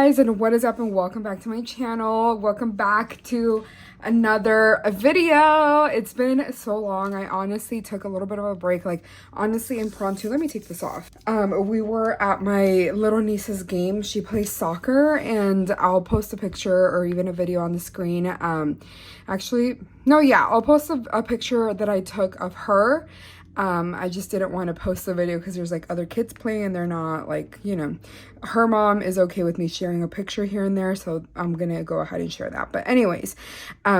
guys, and what is up, and welcome back to my channel. Welcome back to another video. It's been so long. I honestly took a little bit of a break, like honestly impromptu. Let me take this off. We were at my little niece's game. She plays soccer, and I'll post a picture or even a video on the screen. I'll post a picture that I took of her. I just didn't want to post the video because there's like other kids playing and they're not like, you know, her mom is okay with me sharing a picture here and there, so I'm gonna go ahead and share that. But anyways,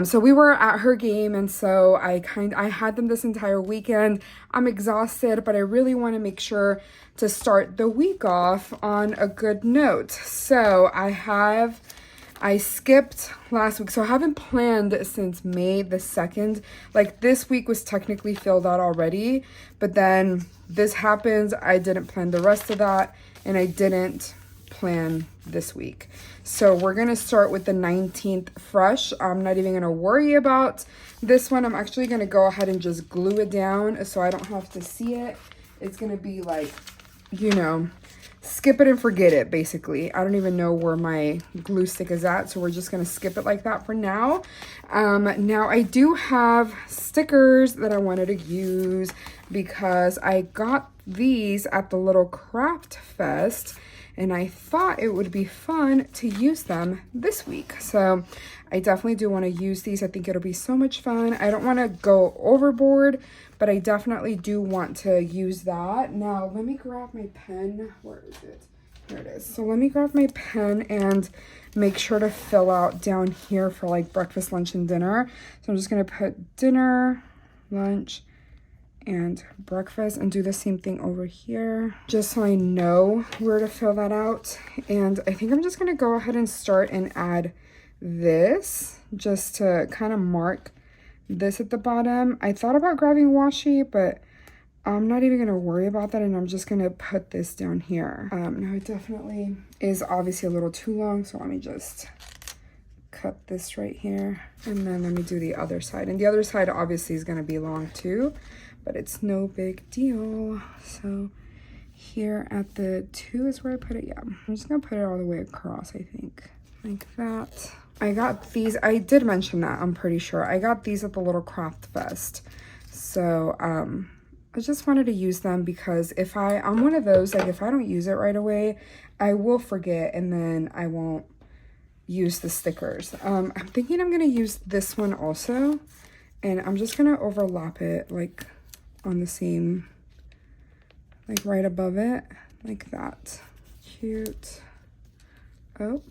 so we were at her game, and so I had them this entire weekend. I'm exhausted, but I really want to make sure to start the week off on a good note. So I skipped last week, so I haven't planned since May the 2nd. Like, this week was technically filled out already, but then this happened. I didn't plan the rest of that, and I didn't plan this week. So we're gonna start with the 19th fresh. I'm not even gonna worry about this one. I'm actually gonna go ahead and just glue it down so I don't have to see it. It's gonna be like, you know, skip it and forget it, basically. I don't even know where my glue stick is at, so we're just gonna skip it like that for now. Now I do have stickers that I wanted to use because I got these at the little craft fest, and I thought it would be fun to use them this week. So I definitely do want to use these. I think it'll be so much fun. I don't want to go overboard, but I definitely do want to use that. Now, let me grab my pen. Where is it? Here it is. So let me grab my pen and make sure to fill out down here for like breakfast, lunch, and dinner. So I'm just going to put dinner, lunch, and breakfast, and do the same thing over here just so I know where to fill that out. And I think I'm just going to go ahead and start and add this just to kind of mark this at the bottom. I thought about grabbing washi, but I'm not even going to worry about that, and I'm just going to put this down here. Now it definitely is obviously a little too long, so let me just cut this right here, and then let me do the other side. And the other side obviously is going to be long too, but it's no big deal. So here at the 2 is where I put it. Yeah, I'm just going to put it all the way across, I think, like that. I got these, I did mention that, I'm pretty sure. I got these at the little craft fest. So I just wanted to use them because I'm one of those, like if I don't use it right away, I will forget, and then I won't use the stickers. I'm thinking I'm going to use this one also, and I'm just going to overlap it like on the same, like right above it, like that. Cute. Oh,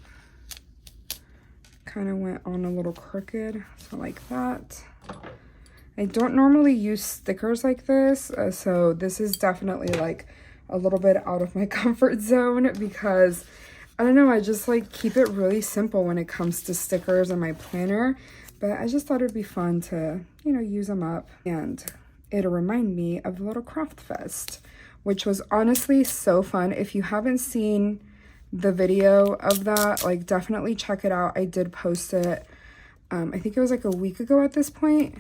kind of went on a little crooked, so like that. I don't normally use stickers like this, so this is definitely like a little bit out of my comfort zone because I don't know, I just like keep it really simple when it comes to stickers and my planner, but I just thought it'd be fun to, you know, use them up, and it'll remind me of the little craft fest, which was honestly so fun. If you haven't seen the video of that, like definitely check it out. I did post it, I think it was like a week ago at this point,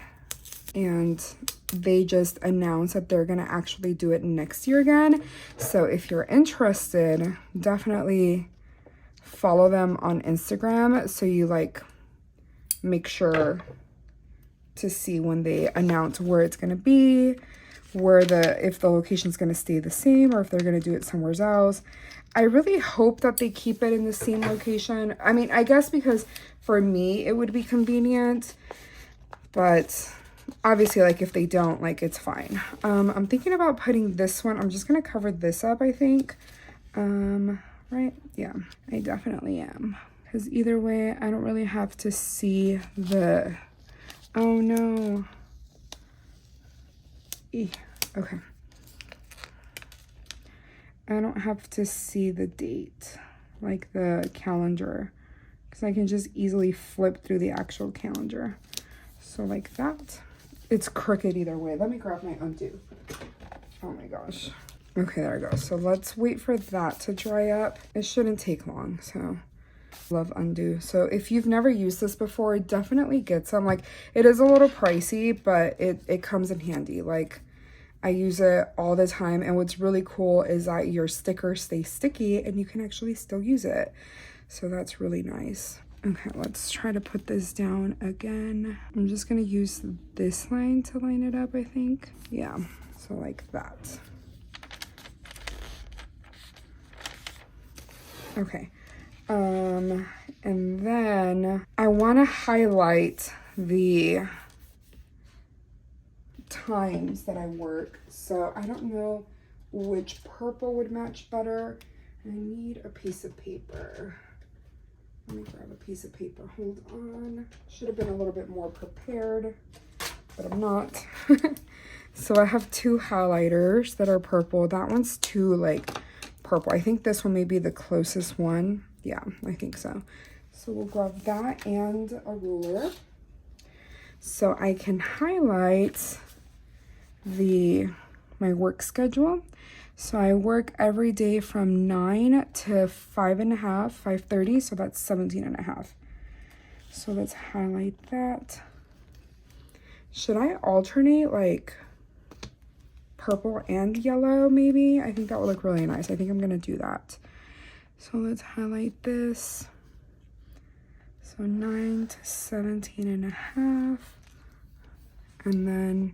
and they just announced that they're gonna actually do it next year again. So if you're interested, definitely follow them on Instagram so you like make sure to see when they announce where it's gonna be, if the location's gonna stay the same or if they're gonna do it somewhere else. I really hope that they keep it in the same location. I mean, I guess because for me it would be convenient, but obviously like if they don't, like it's fine. I'm thinking about putting this one, I'm just gonna cover this up, I think. Right? Yeah, I definitely am, because either way I don't really have to see the, oh no. Okay. I don't have to see the date, like the calendar, because I can just easily flip through the actual calendar. So like that. It's crooked either way. Let me grab my undo. Oh my gosh. Okay, there I go. So let's wait for that to dry up. It shouldn't take long, so love undo. So if you've never used this before, definitely get some. Like, it is a little pricey, but it comes in handy. Like, I use it all the time, and what's really cool is that your stickers stay sticky and you can actually still use it. So that's really nice. Okay, let's try to put this down again. I'm just gonna use this line to line it up, I think. Yeah, so like that. Okay, and then I wanna highlight the times that I work. So I don't know which purple would match better. I need a piece of paper. Let me grab a piece of paper. Hold on. Should have been a little bit more prepared, but I'm not. So I have two highlighters that are purple. That one's too like purple. I think this one may be the closest one. Yeah, I think so. So we'll grab that and a ruler so I can highlight my work schedule. So I work every day from 9 to 5:30, so that's 17:30. So let's highlight that. Should I alternate like purple and yellow maybe? I think that would look really nice. I think I'm gonna do that. So let's highlight this. So 9 to 17:30, and then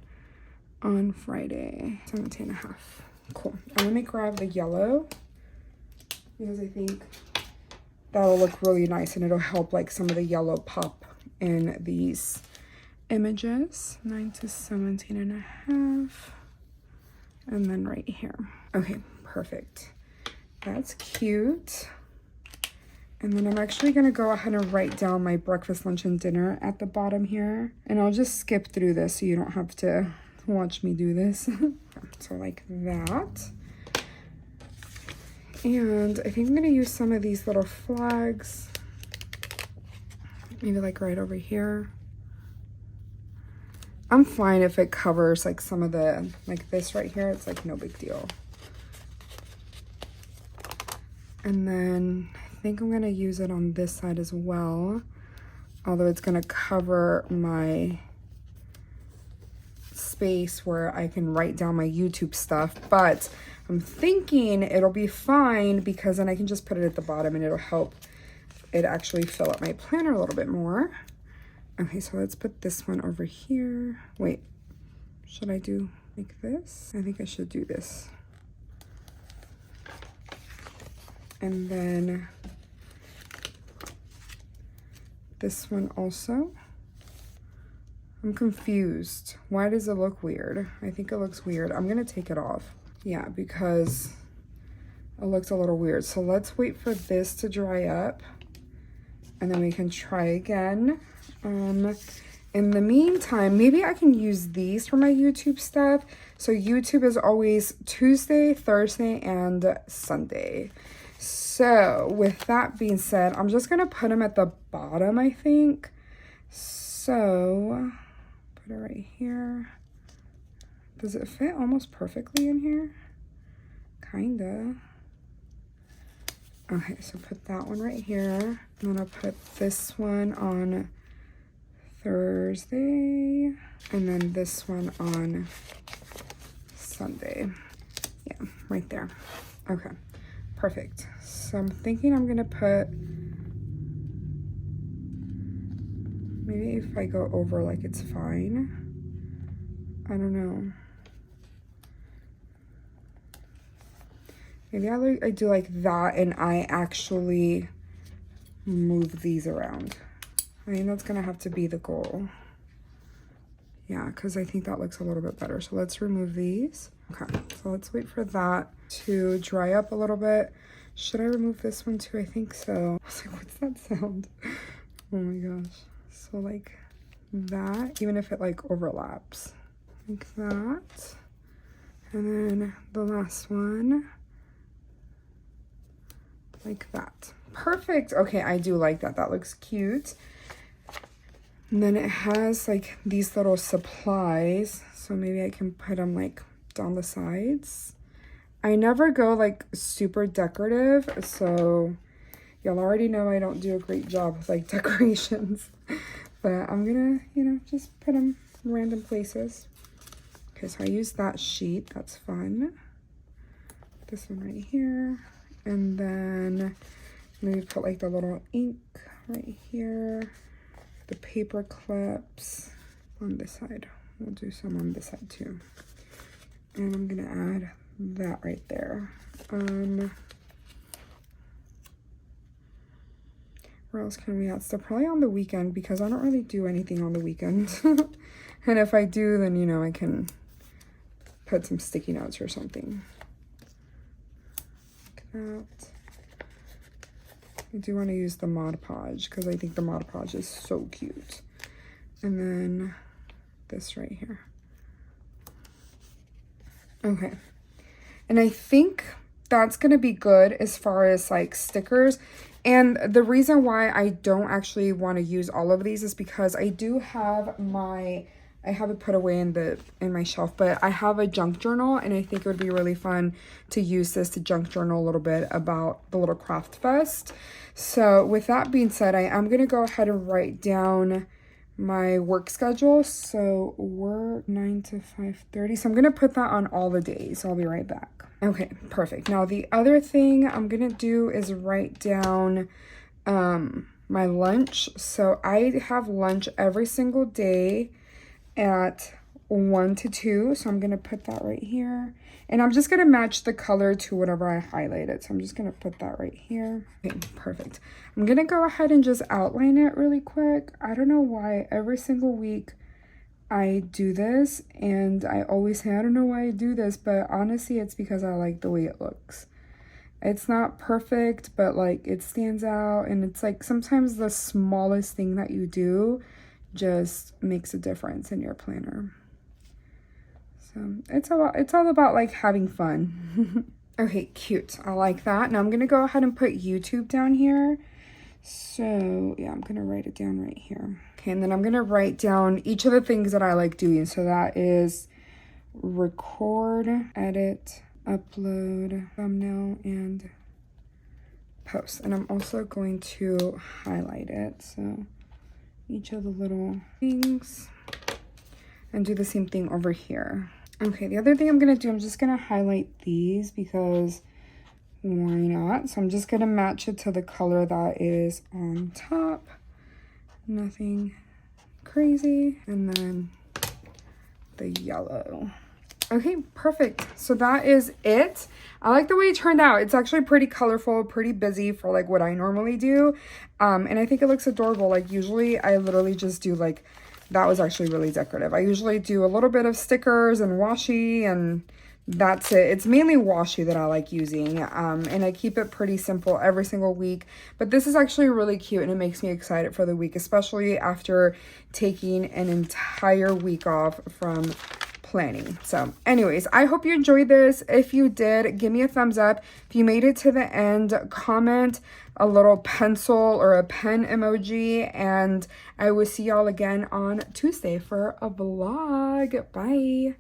on Friday, 17:30. Cool. And let me grab the yellow because I think that'll look really nice and it'll help like some of the yellow pop in these images. 9 to 17:30. And then right here. Okay, perfect. That's cute. And then I'm actually gonna go ahead and write down my breakfast, lunch, and dinner at the bottom here. And I'll just skip through this so you don't have to watch me do this. So like that. And I think I'm gonna use some of these little flags. Maybe like right over here. I'm fine if it covers like some of the, like this right here, it's like no big deal. And then I think I'm gonna use it on this side as well, although it's gonna cover my space where I can write down my YouTube stuff, but I'm thinking it'll be fine because then I can just put it at the bottom and it'll help it actually fill up my planner a little bit more. Okay, so let's put this one over here. Wait, should I do like this? I think I should do this. And then this one also. I'm confused. Why does it look weird? I think it looks weird. I'm gonna take it off. Yeah, because it looks a little weird. So let's wait for this to dry up and then we can try again. In the meantime, maybe I can use these for my YouTube stuff. So YouTube is always Tuesday, Thursday, and Sunday. So with that being said, I'm just gonna put them at the bottom, I think. So put it right here. Does it fit almost perfectly in here? Kinda. Okay, so put that one right here. And then I'll put this one on Thursday. And then this one on Sunday. Yeah, right there. Okay, perfect. So I'm thinking I'm gonna put, maybe if I go over like it's fine. I don't know. Maybe I do like that and I actually move these around. I think that's gonna have to be the goal. Yeah, because I think that looks a little bit better. So let's remove these. Okay, so let's wait for that to dry up a little bit. Should I remove this one too? I think so. I was like, what's that sound? Oh my gosh. So like that, even if it like overlaps. Like that. And then the last one. Like that. Perfect. Okay, I do like that. That looks cute. And then it has like these little supplies. So maybe I can put them like down the sides. I never go like super decorative. So y'all already know I don't do a great job with like decorations. But I'm gonna, you know, just put them random places. Okay, so I used that sheet. That's fun. This one right here. And then maybe put like the little ink right here. The paper clips on this side. We'll do some on this side too. And I'm gonna add that right there. Where else can we add stuff? Probably on the weekend, because I don't really do anything on the weekend. And if I do, then, you know, I can put some sticky notes or something. Like that. I do want to use the Mod Podge because I think the Mod Podge is so cute. And then this right here. Okay. And I think that's going to be good as far as like stickers. And the reason why I don't actually want to use all of these is because I do have my, I have it put away in my shelf, but I have a junk journal, and I think it would be really fun to use this to junk journal a little bit about the little craft fest. So with that being said, I am going to go ahead and write down my work schedule. So work 9 to 5:30. So I'm going to put that on all the days. I'll be right back. Okay, perfect. Now the other thing I'm going to do is write down my lunch. So I have lunch every single day at 1 to 2. So I'm going to put that right here. And I'm just going to match the color to whatever I highlighted. So I'm just going to put that right here. Okay, perfect. I'm going to go ahead and just outline it really quick. I don't know why every single week I do this, and I always say, I don't know why I do this, but honestly, it's because I like the way it looks. It's not perfect, but like it stands out, and it's like sometimes the smallest thing that you do just makes a difference in your planner. So it's all about like having fun. Okay, cute. I like that. Now I'm gonna go ahead and put YouTube down here. So yeah, I'm gonna write it down right here. Okay, and then I'm gonna write down each of the things that I like doing. So that is record, edit, upload, thumbnail, and post. And I'm also going to highlight it. So each of the little things, and do the same thing over here. Okay, the other thing I'm gonna do, I'm just gonna highlight these because why not? So I'm just gonna match it to the color that is on top. Nothing crazy. And then the yellow. Okay, perfect. So that is it. I like the way it turned out. It's actually pretty colorful, pretty busy for like what I normally do. And I think it looks adorable. Like usually I literally just do like, that was actually really decorative. I usually do a little bit of stickers and washi, and that's it. It's mainly washi that I like using, and I keep it pretty simple every single week. But this is actually really cute, and it makes me excited for the week, especially after taking an entire week off from planning. So anyways, I hope you enjoyed this. If you did, give me a thumbs up. If you made it to the end, comment a little pencil or a pen emoji, and I will see y'all again on Tuesday for a vlog. Bye.